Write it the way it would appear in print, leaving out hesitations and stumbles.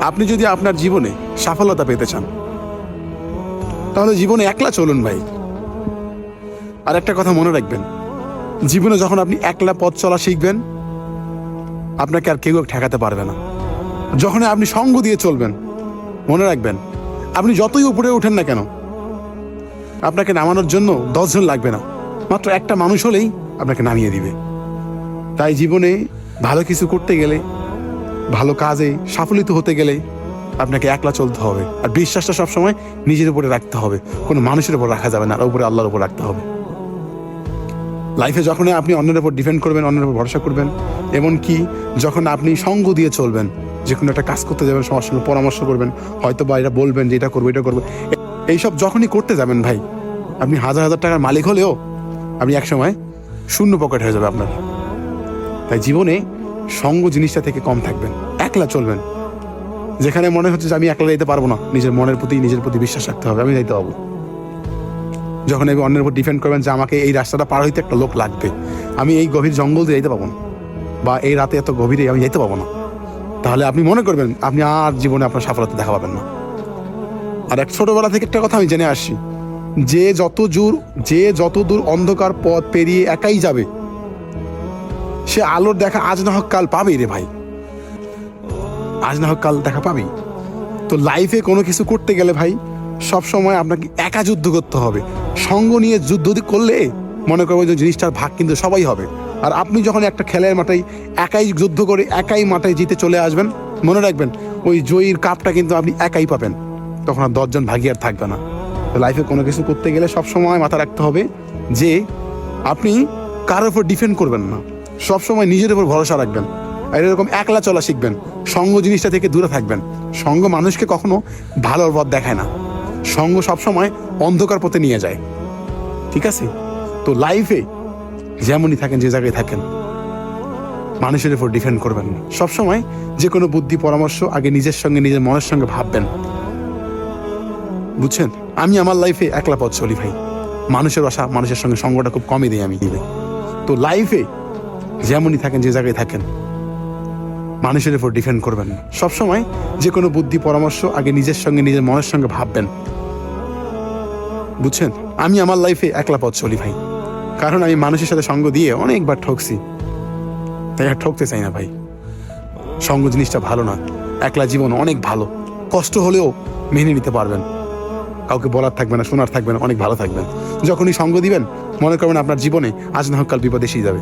আপনি যদি আপনার জীবনে সফলতা পেতে চান তাহলে জীবনে একলা চলুন ভাই। আর একটা কথা মনে রাখবেন, জীবনে যখন আপনি একলা পথ চলা শিখবেন আপনাকে আর কেউ ঠেকাতে পারবে না। যখন আপনি সঙ্গ দিয়ে চলবেন মনে রাখবেন, আপনি যতই উপরে ওঠেন না কেন আপনাকে নামানোর জন্য 10 জন লাগবে না, মাত্র একটা মানুষ হলেই আপনাকে নামিয়ে দিবে। তাই জীবনে ভালো কিছু করতে গেলে, ভালো কাজে সাফল্য হতে গেলে আপনাকে একলা চলতে হবে। আর বিশ্বাসটা সবসময় নিজের উপরে রাখতে হবে, কোনো মানুষের উপর রাখা যাবে না, আর উপরে আল্লাহর উপর রাখতে হবে। লাইফে যখন আপনি অন্যের উপর ডিপেন্ড করবেন, অন্যের উপর ভরসা করবেন, এমনকি যখন আপনি সঙ্গ দিয়ে চলবেন, যে কোনো একটা কাজ করতে যাবেন সবার সঙ্গে পরামর্শ করবেন, হয়তো বা এটা বলবেন যে এটা করবো এটা করবো, এইসব যখনই করতে যাবেন ভাই, আপনি হাজার হাজার টাকার মালিক হলেও আপনি একসময় শূন্য পকেট হয়ে যাবে আপনার। তাই জীবনে সঙ্গ জিনিসটা থেকে কম থাকবেন, একলা চলবেন। যেখানে মনে হচ্ছে যে আমি একলা যেতে পারবো না, নিজের মনের প্রতি নিজের প্রতি বিশ্বাস রাখতে হবে, আমি যাইতে পারবো। যখন আমি অন্যের উপর ডিপেন্ড করবেন যে আমাকে এই রাস্তাটা পার হইতে একটা লোক লাগবে, আমি এই গভীর জঙ্গল দিয়ে যেতে পারবো না, বা এই রাতে এত গভীরে আমি যেতে পারবো না, তাহলে আপনি মনে করবেন আপনি আর জীবনে আপনার সফলতা দেখা পাবেন না। আর এক ছোটবেলা থেকে একটা কথা আমি জেনে আসছি, যে যত দূর অন্ধকার পথ পেরিয়ে একাই যাবে সে আলোর দেখা আজ না হোক কাল পাবেই রে ভাই, আজ না হোক কাল দেখা পাবেই। তো লাইফে কোনো কিছু করতে গেলে ভাই সব সময় আপনাকে একা যুদ্ধ করতে হবে। সঙ্গ নিয়ে যুদ্ধ করলে মনে করবেন যে জিনিসটার ভাগ কিন্তু সবাই হবে। আর আপনি যখন একটা খেলার মাঠে একাই যুদ্ধ করে একাই মাঠে জিতে চলে আসবেন, মনে রাখবেন ওই জয়ীর কাপটা কিন্তু আপনি একাই পাবেন, তখন আর 10 জন ভাগী আর থাকবে না। তো লাইফে কোনো কিছু করতে গেলে সবসময় মাথা রাখতে হবে যে আপনি কারোর উপর ডিপেন্ড করবেন না, সবসময় নিজের উপর ভরসা রাখবেন। আর এরকম একলা চলা শিখবেন, সঙ্গ জিনিসটা থেকে দূরে থাকবেন। সঙ্গ মানুষকে কখনো ভালোর পথ দেখায় না, সঙ্গ সবসময় অন্ধকার পথে নিয়ে যায়। ঠিক আছে? তো লাইফে যেমনই থাকেন, যে জায়গায় থাকেন, মানুষের উপর ডিপেন্ড করবেন না। সবসময় যে কোনো বুদ্ধি পরামর্শ আগে নিজের সঙ্গে নিজের মনের সঙ্গে ভাববেন, বুঝছেন? আমি আমার লাইফে একলা পথ চলি ভাই, মানুষের আশা মানুষের সঙ্গে সঙ্গটা খুব কমই দিই আমি। তো লাইফে যেমনই থাকেন, যে জায়গায় থাকেন, মানুষের উপর ডিপেন্ড করবেন না। সবসময় যে কোনো বুদ্ধি পরামর্শ আগে নিজের সঙ্গে নিজের মনের সঙ্গে ভাববেন, বুঝছেন? আমি আমার লাইফে একলা পথ চলি ভাই, কারণ আমি মানুষের সাথে সঙ্গ দিয়ে অনেকবার ঠকছি, তাই আর ঠকতে চাই না ভাই। সঙ্গ জিনিসটা ভালো না, একলা জীবন অনেক ভালো, কষ্ট হলেও মেনে নিতে পারবেন, কাউকে বলার থাকবে না, শোনার থাকবে না, অনেক ভালো থাকবেন। যখনই সঙ্গ দিবেন মনে করবেন আপনার জীবনে আজ না হোক কাল বিপদ এসেই যাবে।